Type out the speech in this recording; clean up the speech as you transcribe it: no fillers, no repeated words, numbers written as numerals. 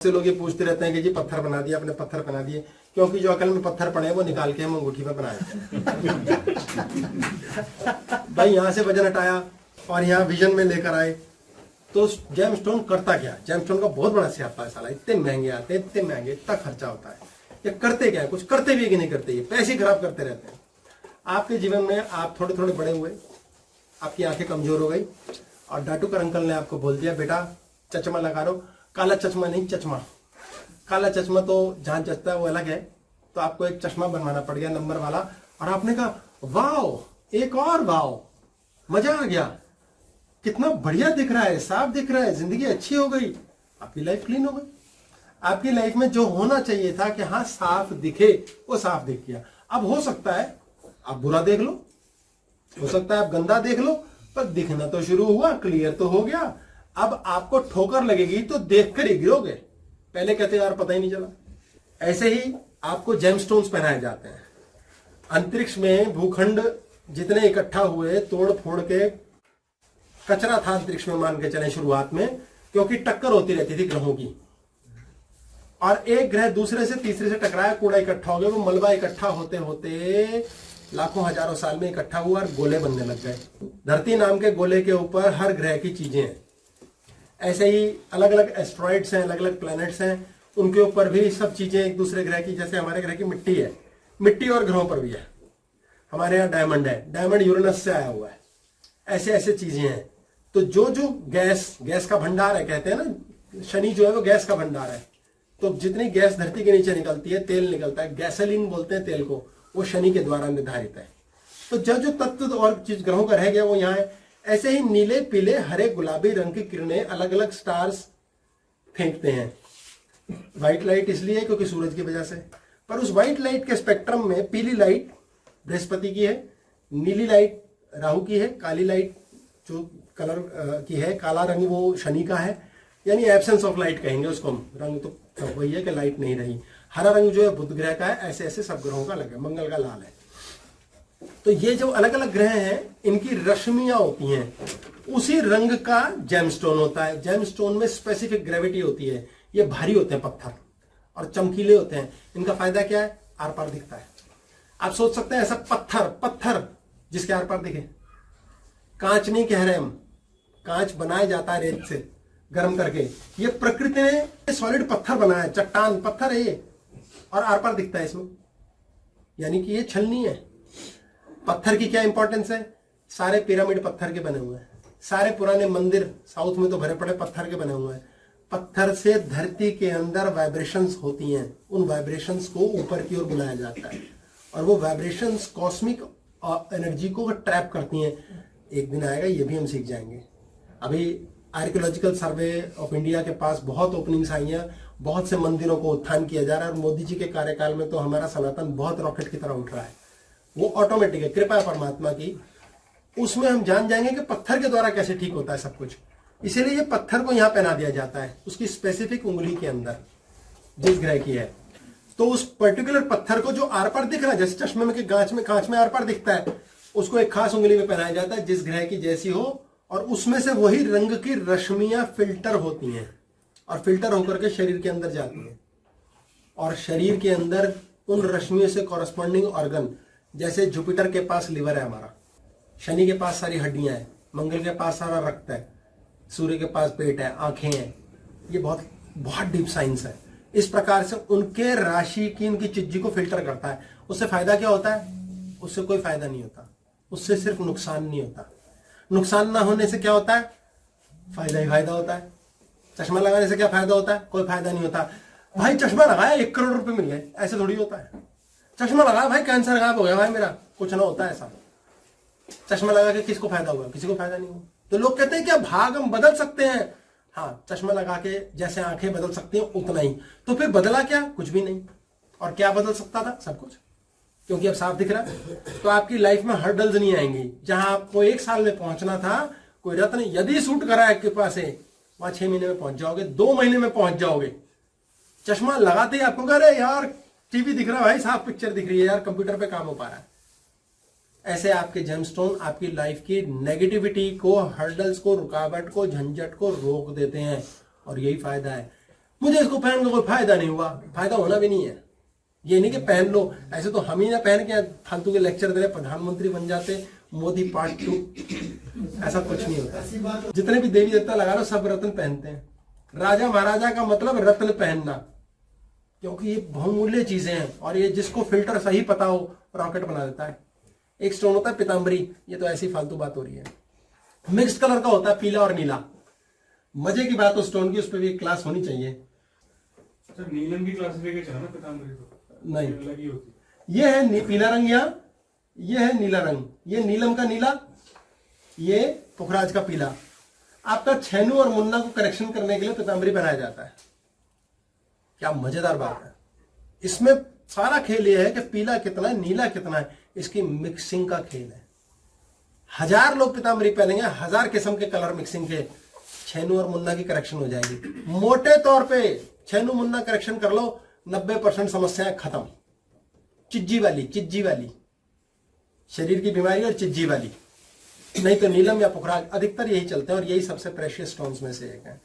से लोग ये पूछते रहते हैं कि जी पत्थर बना दिया आपने, पत्थर बना दिए, क्योंकि जो अकल में पत्थर पड़े हैं वो निकाल के हम अंगूठी में बनाए। भाई यहाँ से वजन हटाया और यहाँ विजन में लेकर आए। तो जेमस्टोन करता क्या? जेमस्टोन का बहुत बड़ा स्यापा है साला, इतने महंगे आते हैं, इतने महंगे, इतना खर्चा होता है। ये करते क्या है? कुछ करते भी है कि नहीं करते? ये पैसे खराब करते रहते हैं। आपके जीवन में आप थोड़े थोड़े बड़े हुए, आपकी आंखें कमजोर हो गई और डाटूकर अंकल ने आपको बोल दिया बेटा चश्मा लगा लो। काला चश्मा नहीं, चश्मा। काला चश्मा तो जहां जचता है वो अलग है, तो आपको एक चश्मा बनवाना पड़ गया नंबर वाला। और आपने कहा वाओ, एक और वाओ, मजा आ गया, कितना बढ़िया दिख रहा है, साफ दिख रहा है, जिंदगी अच्छी हो गई, आपकी लाइफ क्लीन हो गई। आपकी लाइफ में जो होना चाहिए था कि हाँ साफ दिखे, वो साफ दिख गया। अब हो सकता है आप बुरा देख लो, हो सकता है आप गंदा देख लो, पर दिखना तो शुरू हुआ, क्लियर तो हो गया। अब आपको ठोकर लगेगी तो देखकर ही गिरोगे, पहले कहते यार पता ही नहीं चला। ऐसे ही आपको जेमस्टोन्स पहनाए जाते हैं। अंतरिक्ष में भूखंड जितने इकट्ठा हुए, तोड़ फोड़ के कचरा था अंतरिक्ष में, मान के चले शुरुआत में, क्योंकि टक्कर होती रहती थी ग्रहों की, और एक ग्रह दूसरे से तीसरे से टकराया, कूड़ा इकट्ठा हो गया, वो मलबा इकट्ठा होते होते लाखों हजारों साल में इकट्ठा हुआ और गोले बनने लग गए। धरती नाम के गोले के ऊपर हर ग्रह की चीजें हैं। ऐसे ही अलग अलग एस्ट्रॉइड्स हैं, अलग अलग प्लैनेट्स हैं, उनके ऊपर भी सब चीजें एक दूसरे ग्रह की, जैसे हमारे ग्रह की मिट्टी है, मिट्टी और ग्रहों पर भी है। हमारे यहाँ डायमंड है, डायमंड यूरेनस से आया हुआ है। ऐसे ऐसे चीजें हैं। तो जो जो गैस का भंडार है, कहते हैं ना, शनि जो है वो गैस का भंडार है। तो जितनी गैस धरती के नीचे निकलती है, तेल निकलता है, गैसोलीन बोलते हैं तेल को, वो शनि के द्वारा निर्धारित है। तो जो तत्व और चीज ग्रहों का रह गया वो यहाँ है। ऐसे ही नीले, पीले, हरे, गुलाबी रंग की किरणें अलग अलग स्टार्स फेंकते हैं। व्हाइट लाइट इसलिए क्योंकि सूरज की वजह से। पर उस व्हाइट लाइट के स्पेक्ट्रम में पीली लाइट बृहस्पति की है, नीली लाइट राहु की है, काली लाइट जो कलर की है, काला रंग वो शनि का है, यानी एब्सेंस ऑफ लाइट कहेंगे उसको हम। रंग तो वही है कि लाइट नहीं रही। हरा रंग जो है बुध ग्रह का है। ऐसे ऐसे सब ग्रहों का अलग है, मंगल का लाल है। तो ये जो अलग अलग ग्रह हैं, इनकी रश्मियां होती हैं, उसी रंग का जेमस्टोन होता है। जेमस्टोन में स्पेसिफिक ग्रेविटी होती है। ये भारी होते हैं पत्थर और चमकीले होते हैं। इनका फायदा क्या है? आर पार दिखता है। आप सोच सकते हैं ऐसा पत्थर जिसके आर पार दिखे। कांच नहीं कह रहे हम, कांच बनाया जाता है रेत से गर्म करके। ये प्रकृति ने सॉलिड पत्थर बनाया है, चट्टान पत्थर है ये, और आर पार दिखता है इसमें, यानी कि ये छलनी है। पत्थर की क्या इंपॉर्टेंस है? सारे पिरामिड पत्थर के बने हुए हैं, सारे पुराने मंदिर साउथ में तो भरे पड़े पत्थर के बने हुए हैं। पत्थर से धरती के अंदर वाइब्रेशंस होती हैं, उन वाइब्रेशंस को ऊपर की ओर बुलाया जाता है, और वो वाइब्रेशंस कॉस्मिक एनर्जी को ट्रैप करती हैं। एक दिन आएगा ये भी हम सीख जाएंगे। अभी आर्कियोलॉजिकल सर्वे ऑफ इंडिया के पास बहुत ओपनिंग्स आई हैं, बहुत से मंदिरों को उत्थान किया जा रहा है, और मोदी जी के कार्यकाल में तो हमारा सनातन बहुत रॉकेट की तरह उठ रहा है। वो ऑटोमेटिक है, कृपा है परमात्मा की। उसमें हम जान जाएंगे कि पत्थर के द्वारा कैसे ठीक होता है सब कुछ। इसीलिए ये पत्थर को यहां पहना दिया जाता है, उसकी स्पेसिफिक उंगली के अंदर जिस ग्रह की है। तो उस पर्टिकुलर पत्थर को जो आर पार दिख रहा है, जैसे चश्मे में कांच में आर पार दिखता है, उसको एक खास उंगली में पहनाया जाता है जिस ग्रह की जैसी हो, और उसमें से वही रंग की रश्मियां फिल्टर होती हैं, और फिल्टर होकर के शरीर के अंदर जाती हैं, और शरीर के अंदर उन रश्मियों से कॉरस्पॉन्डिंग ऑर्गन, जैसे जुपिटर के पास लिवर है हमारा, शनि के पास सारी हड्डियां हैं, मंगल के पास सारा रक्त है, सूर्य के पास पेट है, आंखें हैं। ये बहुत बहुत डीप साइंस है। इस प्रकार से उनके राशि की, उनकी चिज्जी को फिल्टर करता है। उससे फायदा क्या होता है? उससे कोई फायदा नहीं होता, उससे सिर्फ नुकसान नहीं होता। नुकसान ना होने से क्या होता है? फायदा ही फायदा होता है। चश्मा लगाने से क्या फायदा होता है? कोई फायदा नहीं होता। भाई चश्मा लगाया 1 करोड़ रुपए मिल गए, ऐसे थोड़ी होता है। चश्मा लगाया भाई कैंसर गायब हो गया भाई मेरा, कुछ ना होता है ऐसा। चश्मा लगा के किसको फायदा हुआ? किसी को फायदा नहीं हुआ। तो लोग कहते हैं क्या भाग हम बदल सकते हैं? हाँ, चश्मा लगा के जैसे आंखें बदल सकती हैं उतना ही। तो फिर बदला क्या? कुछ भी नहीं। और क्या बदल सकता था? सब कुछ, क्योंकि अब साफ दिख रहा है। तो आपकी लाइफ में हर्डल्स नहीं आएंगी। जहां आपको 1 साल में पहुंचना था, कोई रत्न यदि सूट करा है आपके पास है, वहां 6 महीने में पहुंच जाओगे, 2 महीने में पहुंच जाओगे। चश्मा लगाते ही आपको कह रहे यार टीवी दिख रहा है भाई, साफ पिक्चर दिख रही है यार, कंप्यूटर पे काम हो पा रहा है। ऐसे आपके जेमस्टोन आपकी लाइफ की नेगेटिविटी को, हर्डल्स को, रुकावट को, झंझट को रोक देते हैं, और यही फायदा है। मुझे इसको पहन के कोई फायदा नहीं हुआ, फायदा होना भी नहीं है। ये नहीं कि पहन लो, ऐसे तो हम ही ना पहन के फालतू के लेक्चर दे रहे, प्रधानमंत्री बन जाते, मोदी पार्ट 2, ऐसा कुछ नहीं होता। जितने भी देवी देवता लगा लो सब रत्न पहनते हैं। राजा महाराजा का मतलब रत्न पहनना, क्योंकि ये बहुमूल्य चीजें हैं और ये जिसको फिल्टर सही पता हो रॉकेट बना देता है। एक स्टोन होता है पीताम्बरी, ये तो ऐसी फालतू बात हो रही है। मिक्स्ड कलर का होता है, पीला और नीला। मजे की बात हो स्टोन की, उस पर भी क्लास होनी चाहिए। अच्छा, नीलम की क्लासिफिकेशन है ना पीताम्बरी तो नहीं, अलग ही होती। ये है पीला रंग, यहाँ ये है नीला रंग, ये नीलम का नीला, ये पुखराज का पीला। आपका छेनू और मुन्ना को करेक्शन करने के लिए पीताम्बरी पहनाया जाता है। क्या मजेदार बात है। इसमें सारा खेल यह है कि पीला कितना है, नीला कितना है, इसकी मिक्सिंग का खेल है। 1000 लोग पीताम्बरी पहनेंगे, 1000 किस्म के कलर मिक्सिंग के, छेनू और मुन्ना की करेक्शन हो जाएगी। मोटे तौर पे छेनू मुन्ना करेक्शन कर लो, 90% समस्याएं खत्म। चिज्जी वाली शरीर की बीमारी और चिज्जी वाली, नहीं तो नीलम या पुखराज अधिकतर यही चलते हैं और यही सबसे प्रेशियस स्टोन्स में से एक है।